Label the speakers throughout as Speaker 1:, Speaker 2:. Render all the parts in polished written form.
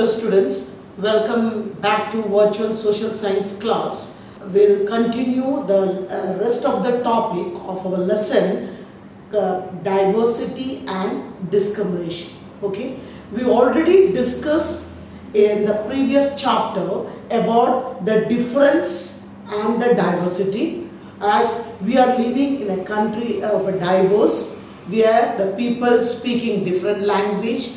Speaker 1: Hello students, welcome back to virtual social science class. We'll continue the rest of the topic of our lesson, diversity and discrimination. Okay, we already discussed in the previous chapter about the difference and the diversity, as we are living in a country of a diverse, where the people speaking different language,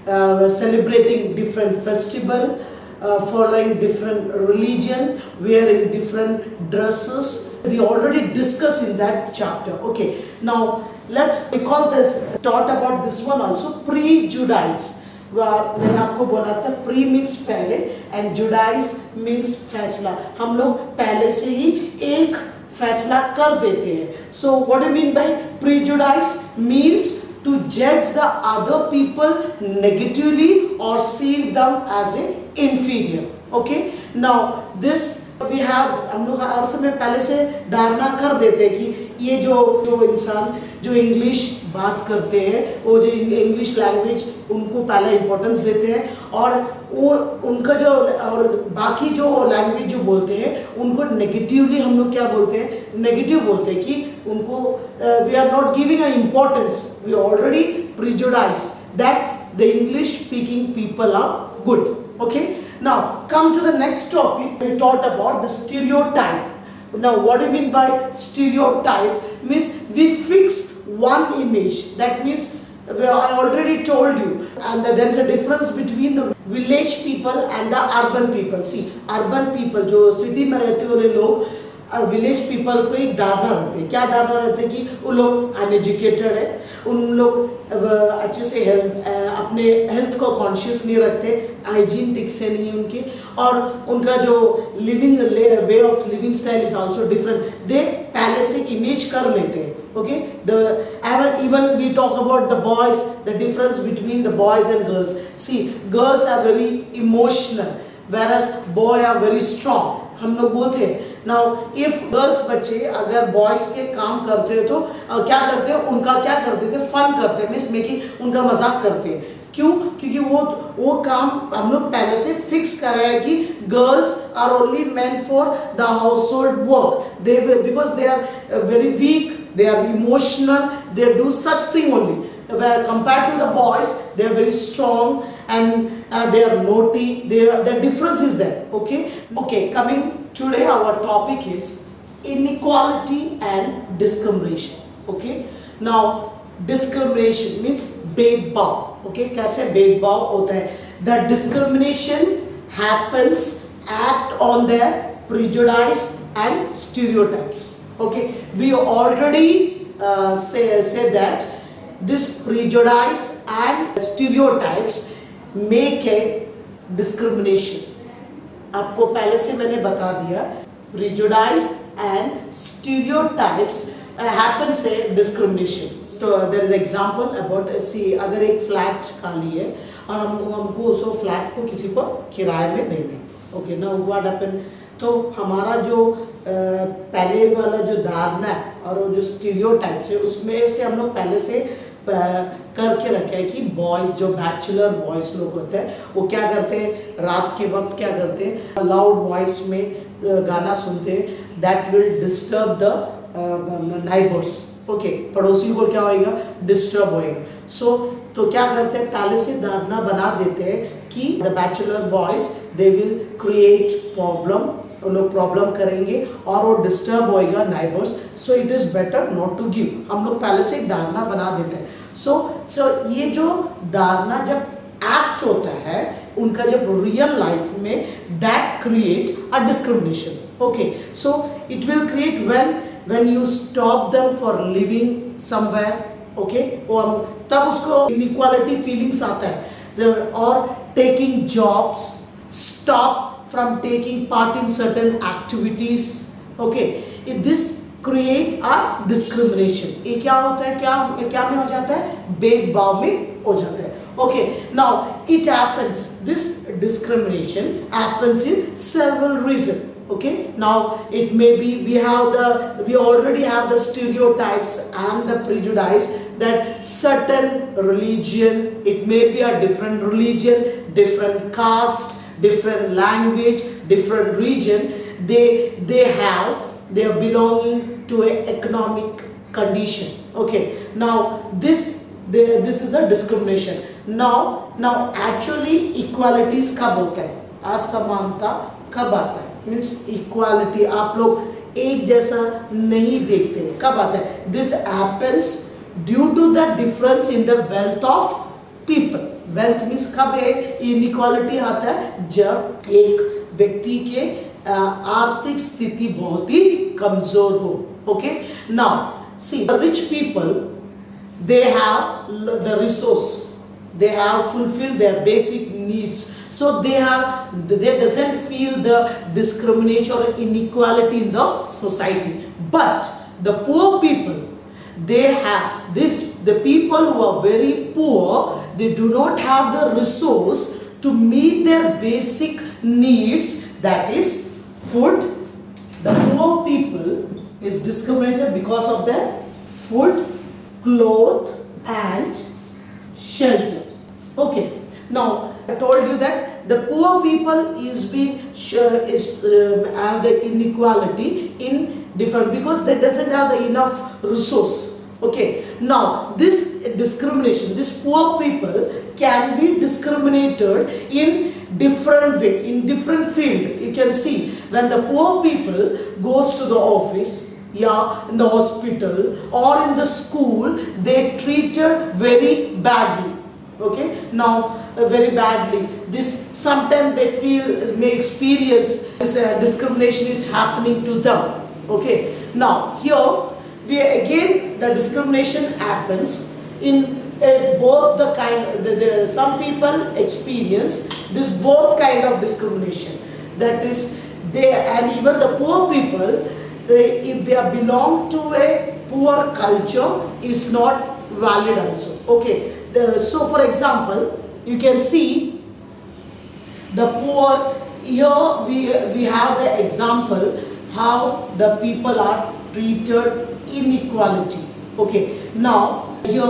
Speaker 1: celebrating different festival, following different religion, wearing different dresses. We already discussed in that chapter. Okay, now let's recall this, talk about this one also, prejudice. मैंने आपको बोला था pre means पहले and जुडाइज means फैसला. हम लोग पहले से ही एक फैसला कर देते हैं. So what do mean by prejudice? Means to judge the other people negatively or see them as a inferior. Okay, now this we have, हम लोग हर समय पहले से धारणा कर देते हैं कि ये जो इंसान जो इंग्लिश बात करते हैं, वो जो इंग्लिश लैंग्वेज उनको पहला इम्पोर्टेंस देते हैं, और वो उनका जो और बाकी जो लैंग्वेज जो बोलते हैं उनको नेगेटिवली हम लोग क्या बोलते हैं, नेगेटिव बोलते हैं कि उनको we are not giving a importance. We already prejudice that the English speaking people are good. Okay, now come to the next topic. We talked about the stereotype. Now what do you mean by stereotype? Means we fix one image. That means I already told you, and there is a difference between the village people and the urban people. See, urban people जो city में रहते वाले लोग village people पे एक धारणा रहते हैं. क्या धारणा रहते हैं कि वो लोग अनएजुकेटेड है, उन लोग अच्छे से अपने हेल्थ को कॉन्शियस नहीं रखते, हाइजीन ठीक से नहीं है उनके, और उनका जो living way of living style is also different. They पहले से इमेज कर लेते हैं. Okay, and even we talk about the boys, the difference between the boys and girls. See, girls are very emotional, whereas boy are very strong. हम लोग बोलते हैं. Now, if girls बच्चे अगर boys के काम करते हो तो क्या करते हैं, उनका क्या करते थे, फन करते हैं, मीन्स मेकिंग, उनका मजाक करते हैं. क्यों? क्योंकि वो काम हम लोग पहले से फिक्स कर रहे हैं कि girls are only meant for the household work. They because they are very weak, they are emotional, they do such thing only, where compared to the boys they are very strong and they are naughty. The difference is there. Okay, coming today our topic is inequality and discrimination. Okay, now discrimination means भेदभाव. Okay, कैसे भेदभाव होता है? The discrimination happens act on their prejudice and stereotypes. Okay, we already said that this prejudice and stereotypes make a discrimination. आपको पहले से मैंने बता दिया, prejudice and stereotypes happens a discrimination. So there is example about, see, अगर एक flat खाली है और हमको उस फ्लैट को किसी को किराए में देना है. Okay, now what happened? तो हमारा जो पहले वाला जो धारणा है और वो जो स्टीरियोटाइप्स है, उसमें से हम लोग पहले से करके रखे हैं कि बॉयज़ जो बैचलर बॉयज़ लोग होते हैं वो क्या करते हैं, रात के वक्त क्या करते हैं, लाउड वॉइस में गाना सुनते हैं. That will disturb the neighbours. Okay, पड़ोसी को क्या होएगा, डिस्टर्ब होएगा. सो तो क्या करते हैं, पहले से धारणा बना देते हैं कि the bachelor boys they will create problem, वो लोग प्रॉब्लम करेंगे और वो डिस्टर्ब होएगा neighbours. So it is better not to give. हम लोग पहले से एक धारणा बना देते हैं. सो ये जो धारणा जब एक्ट होता है उनका, जब रियल लाइफ में, that create a discrimination. Okay, so it will create when you stop them for living somewhere. Okay, तब उसको inequality feelings आता है. और taking jobs, stop from taking part in certain activities. Okay, this create a discrimination. ये क्या होता है, क्या में हो जाता है, भेदभाव में हो जाता है. Okay, now it happens, this discrimination happens in several reasons. Okay, now it may be we already have the stereotypes and the prejudice that certain religion, it may be a different religion, different caste, different language, different region, they are belonging to a economic condition. Okay, now this is the discrimination. Now actually equalities कब होता है, असमानता कब आता है, means equality आप लोग एक जैसा नहीं देखते हैं, कब आता है? This happens due to the difference in the wealth of people. Wealth means कब है इनइक्वालिटी आता है? जब एक व्यक्ति के आर्थिक स्थिति बहुत ही कमजोर हो. Okay, now see the rich people, they have the resource, they have fulfilled their basic needs, so they doesn't feel the discrimination or inequality in the society. But the poor people, they have this, the people who are very poor, they do not have the resource to meet their basic needs, that is food. The poor people is discriminated because of their food, cloth and shelter. Okay, now I told you that the poor people have the inequality in different, because they doesn't have the enough resource. Okay, now this discrimination, this poor people can be discriminated in different way, in different field. You can see when the poor people goes to the office, yeah, in the hospital or in the school, they treated very badly. Okay, now very badly. This sometimes they feel, may experience this discrimination is happening to them. Okay, now here we again the discrimination happens in both the kind. Some people experience this both kind of discrimination. That is, they, and even the poor people, if they belong to a poor culture, is not valid also. Okay, so for example, you can see the poor. Here we have the example how the people are treated inequality. Okay, now here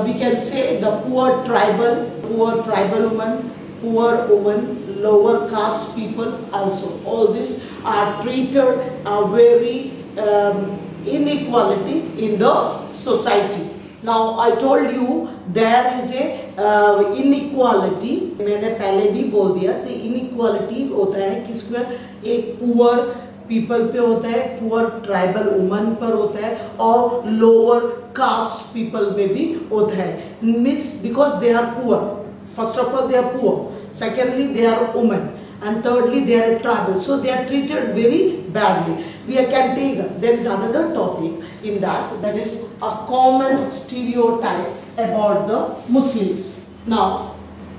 Speaker 1: we can say the poor tribal woman, poor woman, lower caste people also, all these are treated very inequality in the society. Now I told you there is a inequality, मैंने पहले भी बोल दिया कि inequality होता है किसमें, एक poor people पे होता है, poor tribal woman पर होता है, और lower caste people में भी होता है. Means because they are poor, first of all they are poor, secondly they are women, and thirdly they are tribal, so they are treated very badly. We can take, there is another topic in that is a common stereotype about the Muslims. Now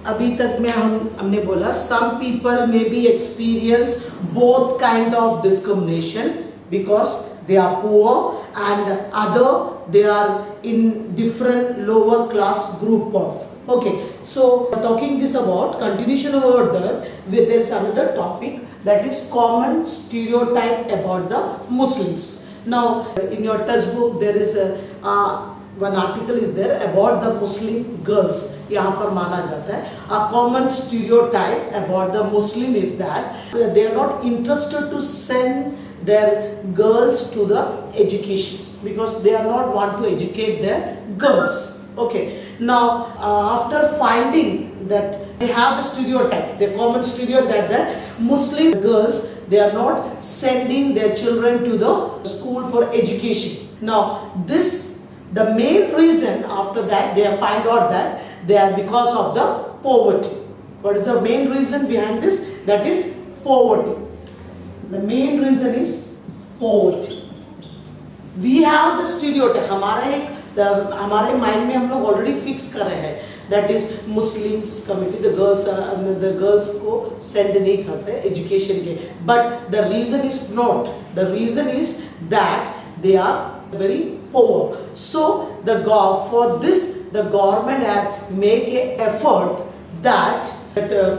Speaker 1: अभी तक में हमने बोला some people may be experience both kind of discrimination because they are poor, and other they are in different lower class group of. Okay, so talking this about continuation about that, there is another topic, that is common stereotype about the Muslims. Now in your textbook there is one article is there about the Muslim girls. यहाँ पर माना जाता है a common stereotype about the Muslim is that they are not interested to send their girls to the education because they are not want to educate their girls. Okay, now after finding that they have the stereotype, the common stereotype that Muslim girls, they are not sending their children to the school for education. Now this, the main reason after that they find out that they are because of the poverty. What is the main reason behind this? That is poverty. The main reason is poverty. We have the stereotype. हमारे mind में हम लोग already fix कर रहे हैं, that is Muslims community, the girls को send नहीं करते एजुकेशन के, but the reason is not, the reason is that they are very poor. So for this the government had make a effort that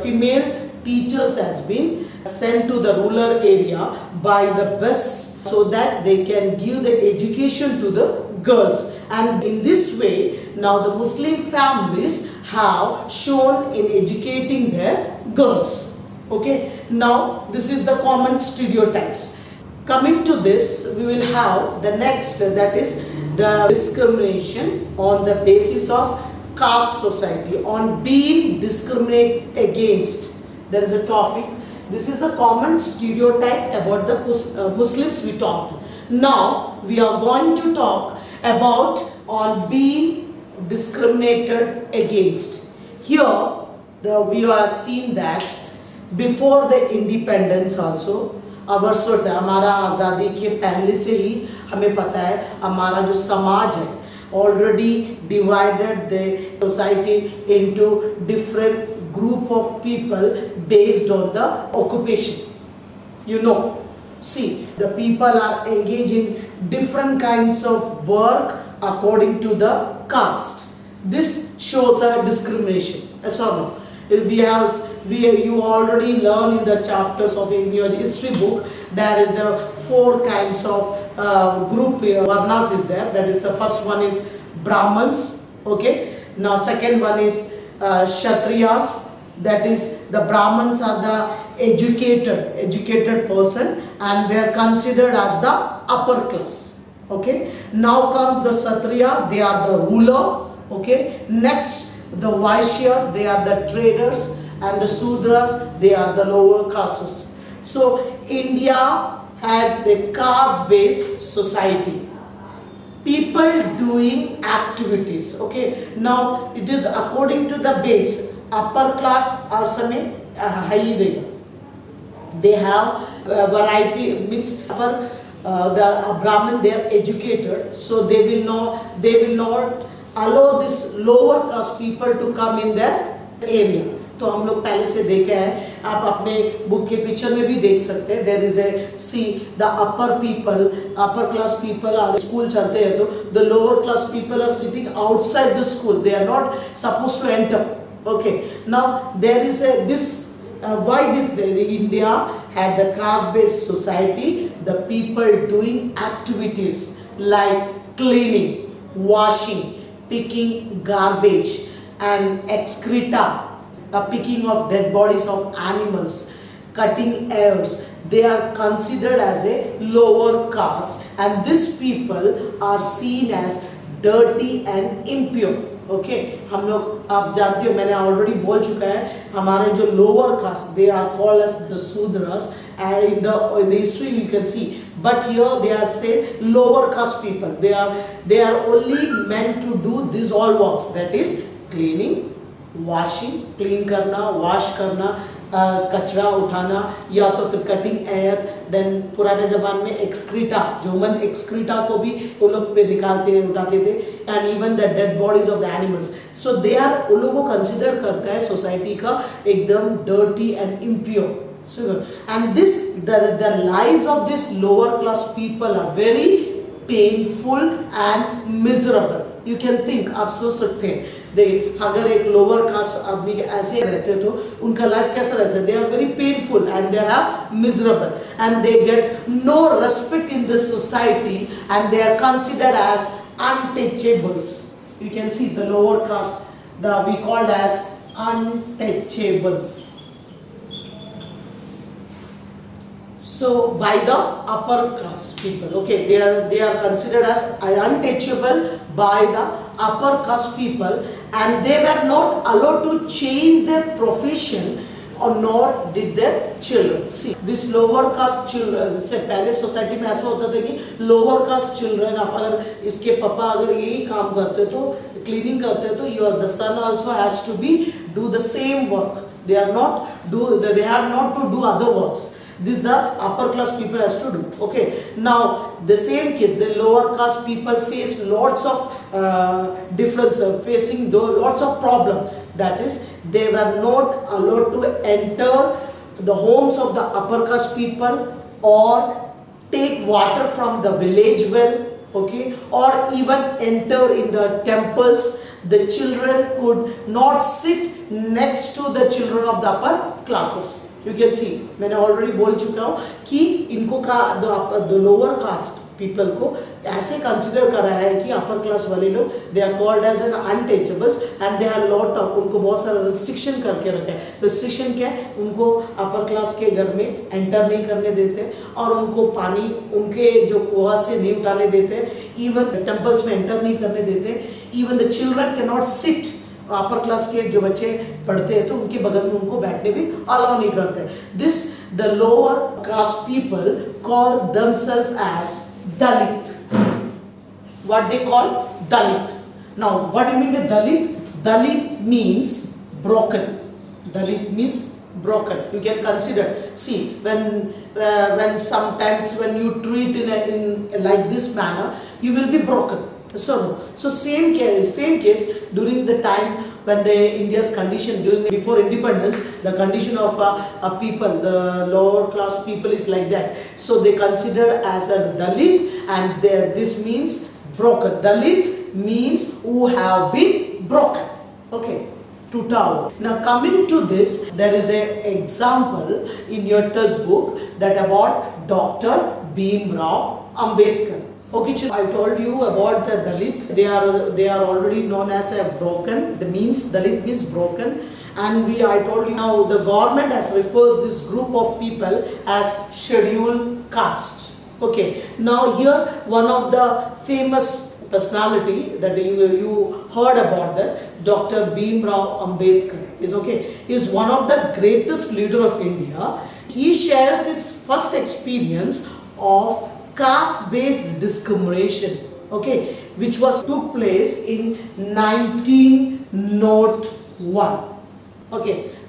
Speaker 1: female teachers has been sent to the rural area by the bus so that they can give the education to the girls, and in this way now the Muslim families have shown in educating their girls. Okay, now this is the common stereotypes. Coming to this, we will have the next, that is the discrimination on the basis of caste society, on being discriminated against. There is a topic. This is a common stereotype about the Muslims we talked. Now we are going to talk about on being discriminated against. Here we are seeing that before the independence also, वर्षों से हमारा आज़ादी के पहले से ही हमें पता है हमारा जो समाज है already divided the society into different group of people based on the occupation. You know, see, the people are engaged in different kinds of work according to the caste. This shows a discrimination. Yes or no? You already learn in the chapters of in your history book. There is a 4 kinds of group varnas is there. That is, the first one is Brahmins. Okay. Now second one is Kshatriyas. That is, the Brahmins are the educated person and they are considered as the upper class. Okay. Now comes the Kshatriya. They are the ruler. Okay. Next, the Vaishyas, they are the traders, and the Sudras, they are the lower castes. So India had a caste-based society. People doing activities. Okay. Now it is according to the base. Upper class are some high. They have variety. Means upper the Brahmin, they are educated, so they will not allow this lower caste people to come in their area. तो हम लोग पहले से देखे हैं, आप अपने book के पिक्चर में भी देख सकते हैं. There is a see the upper class people are school चलते हैं तो the lower class people are sitting outside the school. They are not supposed to enter. Okay. Now there is a this why this India had the caste-based society. The people doing activities like cleaning, washing, picking garbage and excreta, picking of dead bodies of animals, cutting hairs, they are considered as a lower caste, and these people are seen as dirty and impure. Okay, हम लोग आप जानते हो, मैंने already बोल चुका है, हमारे जो lower caste, they are called as the Sudras, and in the history you can see. But here they are say lower caste people. They are only meant to do these all works. That is cleaning, washing, clean करना, wash करना, कचरा उठाना, या तो फिर cutting hair. Then पुराने ज़माने में excreta, human excreta को भी वो लोग पे निकालते उठाते थे, and even the dead bodies of the animals. So they are उन लोगों को consider करता है society का एकदम dirty and impure. So, and the lives of these lower class people are very painful and miserable. You can think, आप सोच सकते हैं, अगर एक lower caste आदमी के ऐसे रहते तो उनका life कैसा रहता है? They are very painful and they are miserable and they get no respect in the society and they are considered as untouchables. You can see the lower caste, we called as untouchables. So by the upper class people, okay, they are considered as untouchable by the upper caste people, and they were not allowed to change their profession or nor did their children. See, this lower caste children, से पहले society में ऐसा होता था कि lower caste children, आप अगर इसके पापा अगर यही काम करते तो cleaning करते तो the son also has to do the same work. They are not to do other works. This the upper class people has to do. Okay. Now the same case, the lower caste people face lots of facing lots of problem. That is, they were not allowed to enter the homes of the upper caste people or take water from the village well. Okay, or even enter in the temples. The children could not sit next to the children of the upper classes. You can see, मैंने already बोल चुका हूँ कि इनको का the lower caste people को ऐसे consider कर रहा है कि अपर क्लास वाले लोग they are called as an untouchables and they are lot of, उनको बहुत सारा रिस्ट्रिक्शन करके रखा है। रिस्ट्रिक्शन क्या है, उनको अपर क्लास के घर में एंटर नहीं करने देते और उनको पानी उनके जो कुआं से नहीं उठाने देते, इवन टेम्पल्स में एंटर नहीं करने देते, even the children can not sit. Upper class के जो बच्चे पढ़ते हैं तो उनके बगल में उनको बैठने भी अलाउ नहीं करते। This the lower caste people call themselves as Dalit. What they call Dalit. Now what do you mean by Dalit? Dalit means broken. Dalit means broken. You can consider, see, when sometimes when you treat in like this manner, you will be broken. So same case during the time when the India's condition before independence, the condition of people, the lower class people is like that. So they consider as a Dalit, and this means broken. Dalit means who have been broken. Okay. Tutao. Now coming to this, there is an example in your textbook that about Dr. Bhimrao Ambedkar. Okay, I told you about the Dalit. They are already known as a broken. The means Dalit means broken, and I told you now the government has refers this group of people as scheduled caste. Okay. Now here one of the famous personality that you heard about, that Dr. Bhimrao Ambedkar is one of the greatest leader of India. He shares his first experience of caste-based discrimination, which took place in 1901.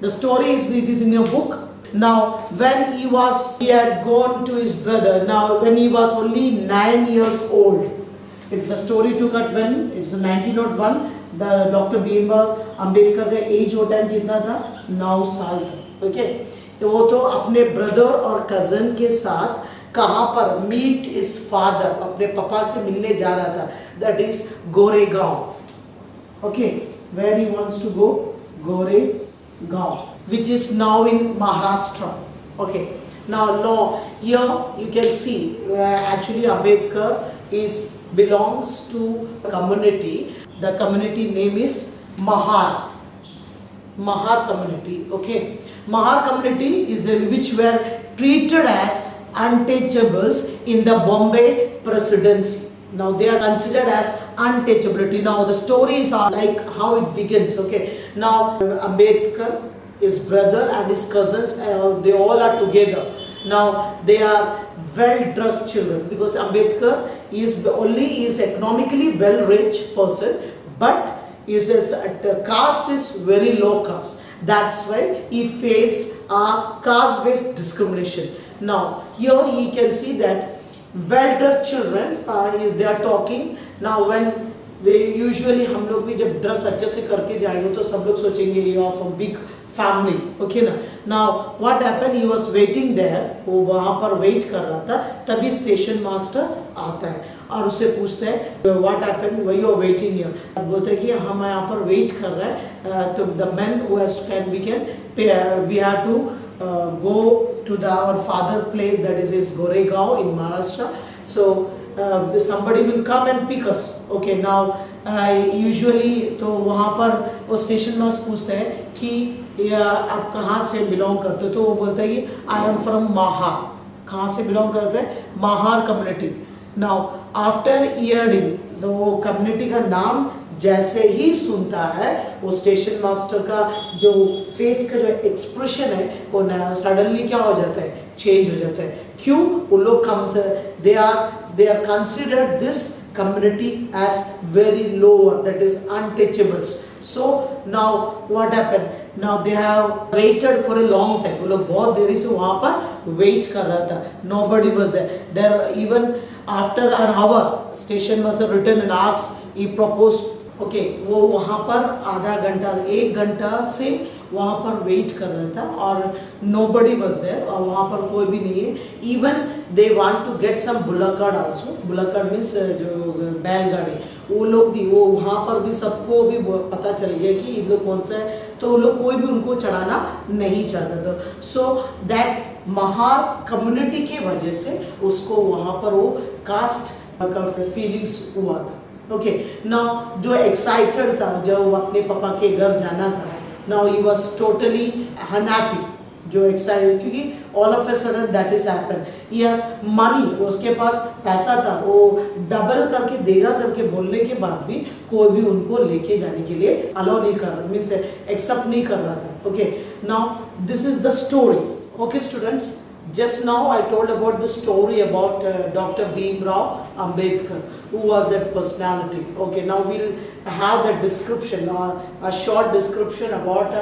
Speaker 1: The story is in your book. Now when he had gone to his brother, now when he was only 9 years old. The story took at when it's 1901. The Dr. Bhimrao Ambedkar का as वो time कितना था, 9 साल था। तो वो तो अपने ब्रदर और कजन के साथ कहाँ पर मीट इज फादर, अपने पापा से मिलने जा रहा था, that is Goregaon. Where he wants to go, Goregaon, which is now in Maharashtra. Now here you can see actually Ambedkar belongs to a community. The community name is Mahar community. Mahar community is which were treated as untouchables in the Bombay presidency. Now they are considered as untouchability. Now the stories are like how it begins. Now Ambedkar, his brother and his cousins, they all are together. Now they are well-dressed children, because Ambedkar is economically well-rich person, but the caste is very low caste. That's why he faced a caste-based discrimination. Now here you can see that well-dressed children they are talking. Now when usually हम लोग भी जब dress अच्छे से करके जाएंगे तो सब लोग सोचेंगे ये ऑफ अ बिग फैमिली। ना, now what happened, he was waiting there, वो वहाँ पर वेट कर रहा था, तभी स्टेशन मास्टर आता है और उससे पूछते हैं what happened, why you are waiting here. बोलते हैं कि हम यहाँ पर वेट कर रहे हैं, तो the man we have to go to our father place, that is Goregaon in Maharashtra. So somebody will come and pick us. Now usually तो वहाँ पर वो स्टेशन मास्टर पूछते हैं कि आप कहाँ से बिलोंग करते हो, तो वो बोलता है कि आई एम फ्रॉम महार। कहाँ से बिलोंग करते हैं, Mahar community. Now after hearing वो कम्युनिटी का नाम जैसे ही सुनता है, वो स्टेशन मास्टर का जो फेस का जो एक्सप्रेशन है वो सडनली क्या हो जाता है, चेंज हो जाता है। क्यों? वो लोग they are considered this community as very lower, that is untouchables. So now what happened, now they have waited for a long time. वो लोग बहुत देरी से वहाँ पर वेट कर रहा था, nobody was there even after an hour station master returned and asked, he proposed, वो वहाँ पर आधा घंटा 1 घंटा से वहाँ पर वेट कर रहा था और nobody was there, और वहाँ पर कोई भी नहीं है। even they want to get some bullock cart also, bullock cart means जो बैलगाड़ी, वो लोग भी, वो वहाँ पर भी सबको भी पता चल गया कि इन लोग कौन सा है, तो वो लोग कोई भी उनको चढ़ाना नहीं चाहता था. सो दैट महार कम्युनिटी की वजह से उसको वहाँ पर वो कास्ट का फीलिंग्स हुआ था. ओके, नाउ जो एक्साइटेड था, जब अपने पापा के घर जाना था, now he was totally unhappy. जो एक्साइटेड, क्योंकि all of a sudden that is happen, he has money, उसके पास पैसा था, वो डबल करके देगा करके बोलने के बाद भी कोई भी उनको लेके जाने के लिए अलाउ नहीं कर रहा, मीन्स एक्सेप्ट नहीं कर रहा था. Okay, now this is the story. Okay students, just now I told about the story about Dr. Bhimrao Ambedkar, who was that personality. Okay, now we'll have the description or a short description about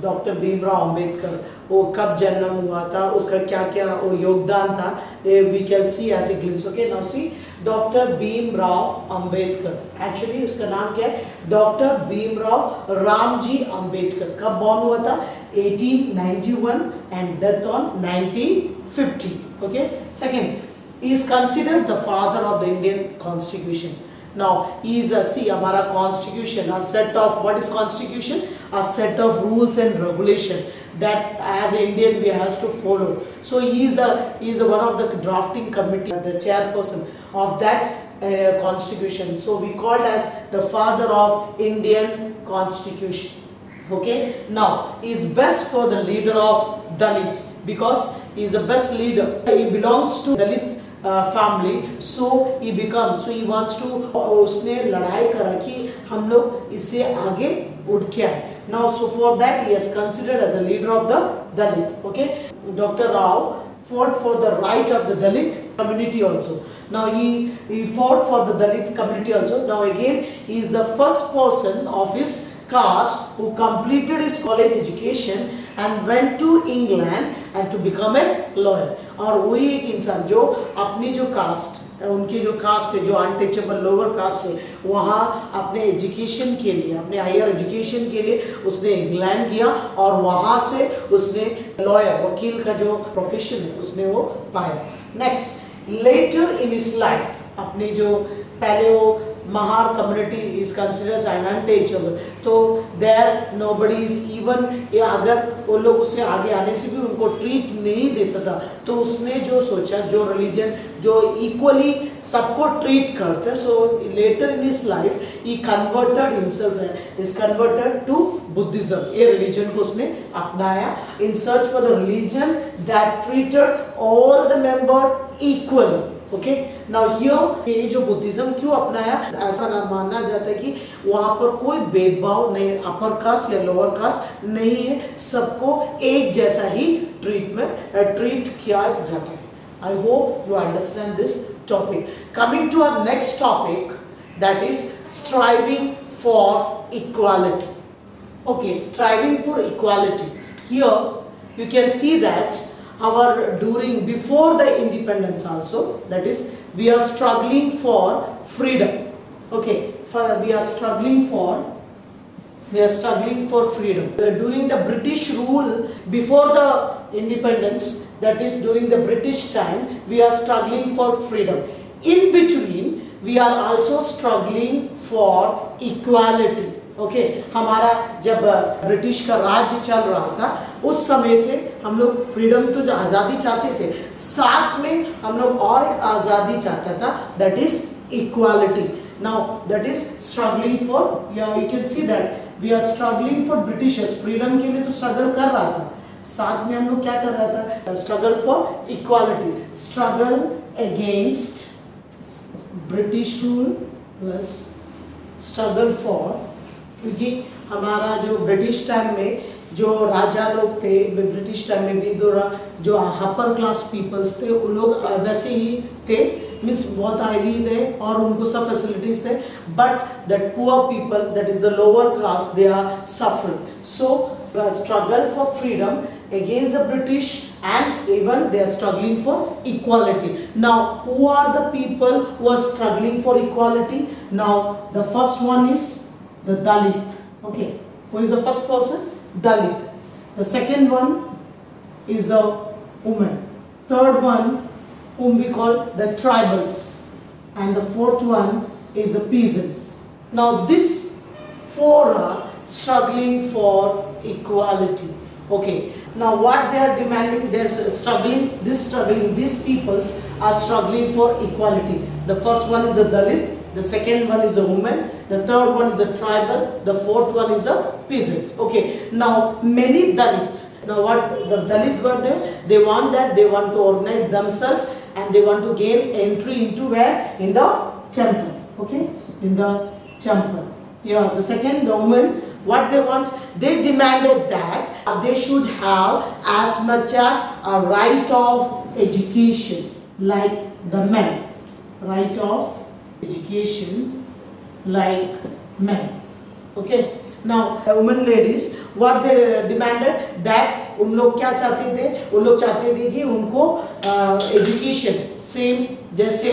Speaker 1: Dr. Bhimrao Ambedkar. वो कब जन्म हुआ था, उसका क्या क्या वो योगदान था, we can see as a glimpse. Okay, now see Dr. Bhimrao Ambedkar. Actually उसका नाम क्या है? Dr. Bhimrao Ramji Ambedkar. कब born हुआ था? 1891 and death on 1950. Okay. Second, he is considered the father of the Indian Constitution. Now he is see हमारा constitution, a set of, what is constitution? A set of rules and regulation that as Indian we have to follow. So he is one of the drafting committee, the chairperson of that constitution. So we called as the father of Indian Constitution. Okay, now he is best for the leader of Dalits because he is the best leader. He belongs to Dalit family, so he becomes, so he wants to, उसने लड़ाई करा कि हम लोग इससे आगे उठ के आए. Now so for that he is considered as a leader of the Dalit. Okay, Dr. Rao fought for the right of the Dalit community also. Now he fought for the Dalit community also. Now again he is the first person of his caste who completed his college education and went to England and to become a lawyer. और वही एक इंसान जो अपनी जो cast, उनके जो cast है, जो अनटचेबल लोअर कास्ट है, वहाँ अपने एजुकेशन के लिए, अपने हायर एजुकेशन के लिए उसने इंग्लैंड गया और वहाँ से उसने लॉयर, वकील का जो प्रोफेशन है उसने वो पाया. Next, later in his life, अपने जो पहले वो Mahar community is considered as untouchable, तो there nobody is even, या अगर वो लोग उससे आगे आने से भी उनको ट्रीट नहीं देता था, तो उसने जो सोचा, जो रिलीजन जो इक्वली सबको ट्रीट करते, so later in his life he converted himself, is converted to Buddhism. ये religion को उसने अपनाया in search for the religion that treated all the members equally. Okay, now here ये जो बुद्धिज्म क्यों अपनाया, ऐसा मानना जाता है कि वहाँ पर कोई भेदभाव नहीं, अपर कास्ट या लोअर कास्ट नहीं है, सबको एक जैसा ही ट्रीट किया जाता है. I hope you understand this topic. Coming to our next topic, that is striving for equality. Okay, striving for equality. Here you can see that before the independence also, that is we are struggling for freedom. Okay, we are struggling for freedom. During the British rule, before the independence, that is during the British time, we are struggling for freedom. In between, we are also struggling for equality. Okay, हमारा जब British का राज्य चल रहा था उस समय से हम लोग फ्रीडम तो जो आज़ादी चाहते थे, साथ में हम लोग और एक आज़ादी चाहता था, that is equality. Now that is struggling for, या you can see that we are struggling for Britishers. Freedom के लिए तो स्ट्रगल कर रहा था, साथ में हम लोग क्या कर रहा था, struggle for equality. Struggle against British rule plus struggle for, क्योंकि हमारा जो ब्रिटिश टाइम में जो राजा लोग थे, ब्रिटिश टाइम में भी जो अपर क्लास पीपल्स थे वो लोग वैसे ही थे, मीन्स बहुत हाईली थे और उनको सब फैसिलिटीज थे, but that poor people, that is the lower class, they are suffering. So the struggle for freedom against the British, and even they are struggling for equality. Now who are the people who are struggling for equality? Now the first one is the Dalit. Okay, who is the first person? Dalit. The second one is the woman. Third one, whom we call the tribals, and the fourth one is the peasants. Now these four are struggling for equality. Okay, now what they are demanding, they're struggling, these peoples are struggling for equality. The first one is the Dalit, the second one is a woman, the third one is a tribal, the fourth one is the peasants. Okay, now many Dalit, now what the Dalit were there, they want to organize themselves and they want to gain entry into where? In the temple. Okay, in the temple. Yeah, the second, the woman, what they want, they demanded that they should have as much as a right of education like the men. Right of education like men. Okay. Now women ladies, what they demanded that उन लोग क्या चाहते थे? उन लोग चाहते थे कि उनको एजुकेशन सेम जैसे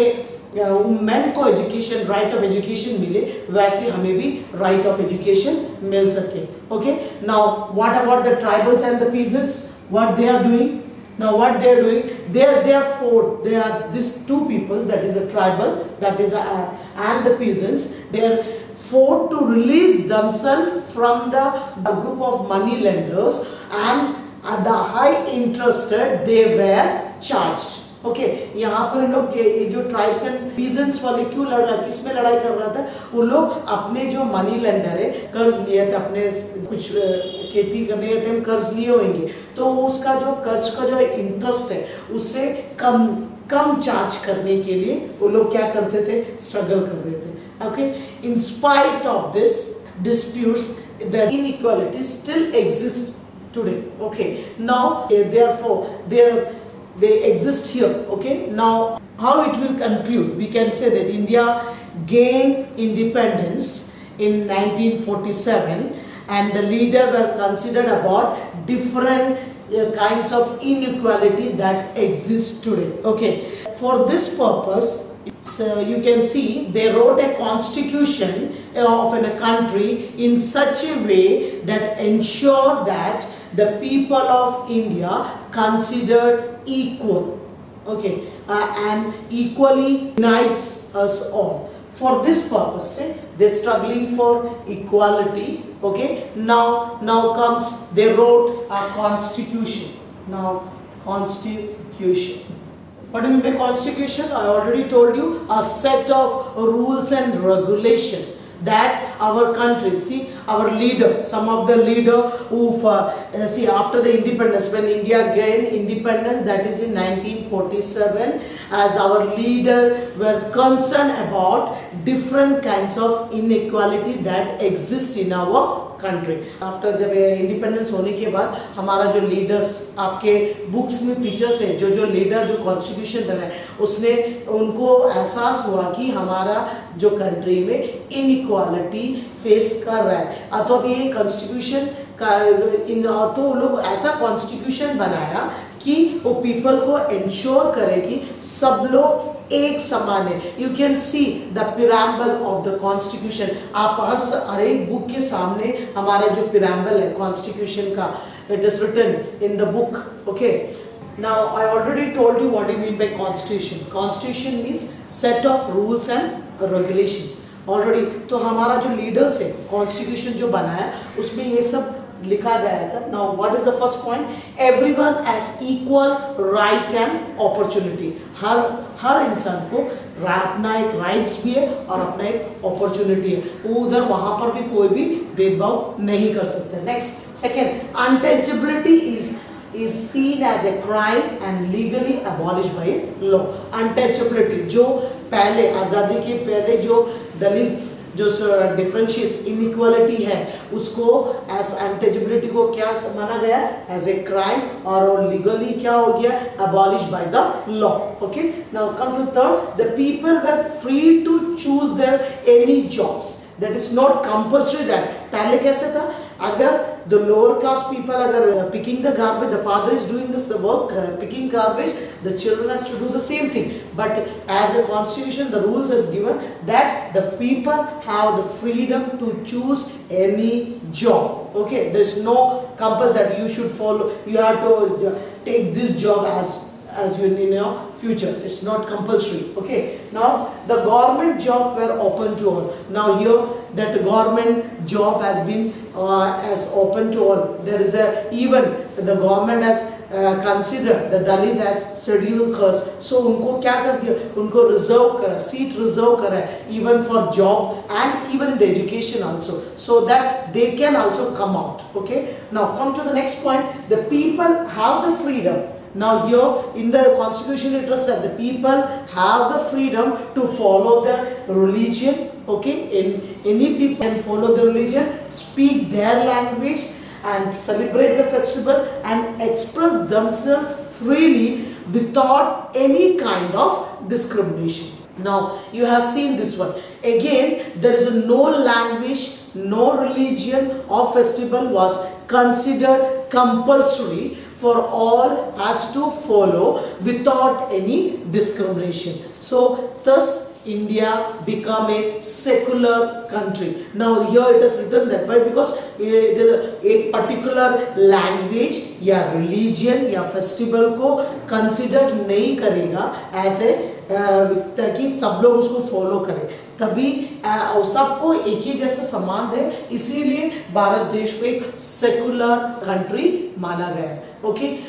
Speaker 1: मेन को एजुकेशन, राइट ऑफ एजुकेशन मिले, वैसे हमें भी राइट ऑफ एजुकेशन मिल सके. Okay, now what about the tribals and the peasants, what they are doing? Now what they are doing, they are fought, they are these two people, that is the tribal, that is and the peasants, they are fought to release themselves from the group of money lenders, and at the high interested they were charged. Okay, यहाँ पर लोग ये जो tribes and peasants वाले क्यों किस में लड़ाई कर रहा था? उन लोग अपने जो मनी लेंडर है, कर्ज लिए थे, अपने कुछ खेती करने के टाइम कर्ज लिए होंगे, तो उसका जो कर्ज का जो इंटरेस्ट है उससे कम चार्ज करने के लिए वो लोग क्या करते थे? स्ट्रगल कर रहे थे. Okay, in spite of this disputes, the inequality still exists today. Okay, now therefore they exist here. Okay, now how it will conclude? We can say that India gained independence in 1947 and the leader were considered about different kinds of inequality that exist today. Okay, for this purpose, so you can see they wrote a constitution of a country in such a way that ensured that the people of India considered equal, okay, and equally unites us all. For this purpose, they're struggling for equality. Okay, now comes, they wrote a constitution. Now constitution. What do you mean by constitution? I already told you, a set of rules and regulation that our country, see our leader, some of the leader who see after the independence, when India gained independence, that is in 1947, as our leader were concerned about different kinds of inequality that exist in our country. After जब independence होने के बाद हमारा जो leaders, आपके books में pictures है, जो लीडर जो कॉन्स्टिट्यूशन बनाए, उसने उनको एहसास हुआ कि हमारा जो कंट्री में इनइक्वालिटी फेस कर रहा है. तो अब ये कॉन्स्टिट्यूशन का तो लोग ऐसा कॉन्स्टिट्यूशन बनाया कि वो पीपल को इंश्योर करे कि सब लोग एक समान है. You can see the preamble of the constitution. आप हर एक बुक के सामने हमारा जो पिराम्बल है कॉन्स्टिट्यूशन का, it is written in the book. Okay, now I already told you what you mean by constitution. Constitution means set of rules and regulation. Already तो हमारा जो लीडर्स है, कॉन्स्टिट्यूशन जो बनाया उसमें ये सब लिखा गया था. Now what is the first point? Everyone has equal right and opportunity. हर इंसान को अपना एक राइट्स भी है और अपना एक अपॉर्चुनिटी है. वो उधर वहां पर भी कोई भी भेदभाव नहीं कर सकते. Next, second, untouchability is seen as a crime and legally abolished by law. Untouchability, जो पहले आज़ादी के पहले जो दलित जो डिफरेंशिएट इनइक्वालिटी है उसको एज अनटचेबिलिटी को क्या माना गया? एज ए क्राइम, और लीगली क्या हो गया? Abolish by the law. Okay, now come to third, the people were free to choose their any jobs. That is not compulsory. That पहले कैसे था? अगर the lower class people अगर picking the garbage, the father is doing this work, picking garbage, the children has to do the same thing. But as a constitution, the rules has given that the people have the freedom to choose any job. Okay, there is no compulsion that you should follow, you have to take this job as you in your future. It's not compulsory. Okay, now the government job were open to all. Now here that the government job has been as open to all. There is a even the government has considered the Dalit as scheduled caste. So उनको क्या कर दिया, उनको reserve करा, seat reserve करा even for job and even in the education also, so that they can also come out. Okay, now come to the next point. The people have the freedom. Now here in the constitution it was that the people have the freedom to follow their religion. Okay, any people can follow the religion, speak their language and celebrate the festival and express themselves freely without any kind of discrimination. Now you have seen this one. Again, there is no language, no religion or festival was considered compulsory for all has to follow without any discrimination. So thus India become a secular country. Now here it is written that why, because a particular language या religion या festival को consider नहीं करेगा ऐसे ताकि सब लोग उसको फॉलो करें, तभी सबको एक ही जैसा सम्मान दे, इसीलिए भारत देश को एक सेकुलर कंट्री माना गया है. Okay,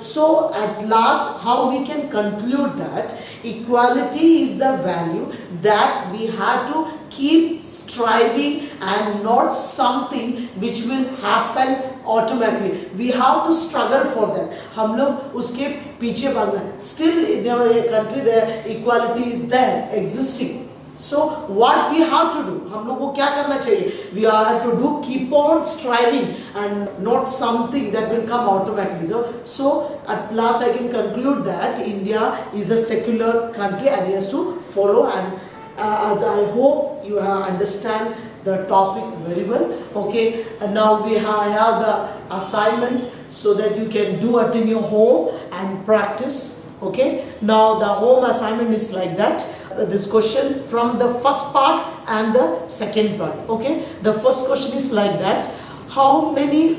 Speaker 1: so at last how we can conclude that equality is the value that we have to keep striving and not something which will happen automatically. We have to struggle for that. हम लोग उसके पीछे भागना. Still in our country the equality is there existing. So what we have to do, हम लोग को क्या करना चाहिए? We have to do keep on striving and not something that will come automatically. So at last I can conclude that India is a secular country and he has to follow, and I hope you understand the topic very well. Okay, and now we have the assignment so that you can do it in your home and practice. Okay, now the home assignment is like that. This question from the first part and the second part. Okay, the first question is like that: how many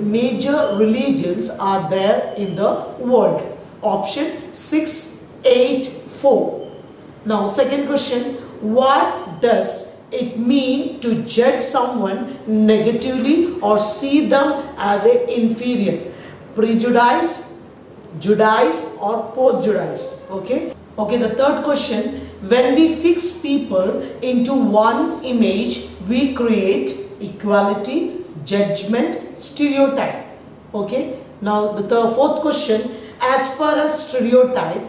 Speaker 1: major religions are there in the world? Option 6, 8, 4. Now second question: what does it mean to judge someone negatively or see them as a inferior? Prejudice, Judice or post-Judice? Okay, the third question: when we fix people into one image, we create equality, judgment, stereotype. Okay, now the fourth question: as per a stereotype,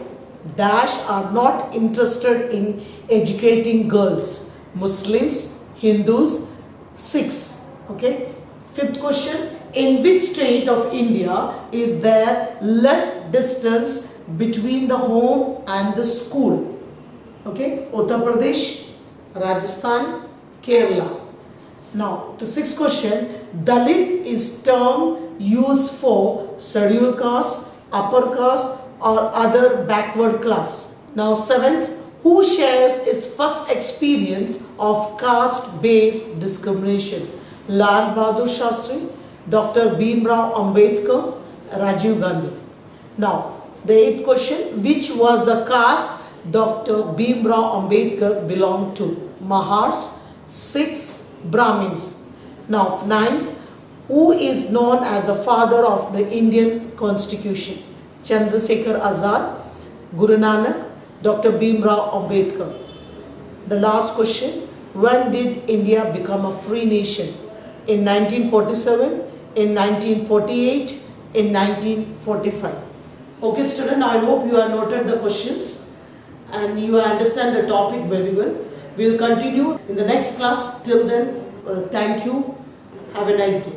Speaker 1: dash are not interested in educating girls, Muslims, Hindus, Sikhs. Okay, fifth question: in which state of India is there less distance between the home and the school? Okay, Uttar Pradesh, Rajasthan, Kerala. Now the sixth question: Dalit is term used for scheduled caste, upper caste or other backward class. Now seventh: who shares its first experience of caste-based discrimination? Lal Bahadur Shastri, Dr. Bhimrao Ambedkar, Rajiv Gandhi. Now the eighth question: which was the caste Dr. Bhimrao Ambedkar belonged to? Mahars, Sikhs, Brahmins. Now ninth: who is known as the father of the Indian Constitution? Chandrasekhar Azad, Guru Nanak, Dr. Bhimrao Ambedkar. The last question: when did India become a free nation? In 1947, in 1948, in 1945. Okay student, I hope you have noted the questions and you understand the topic very well. We will continue in the next class. Till then, thank you. Have a nice day.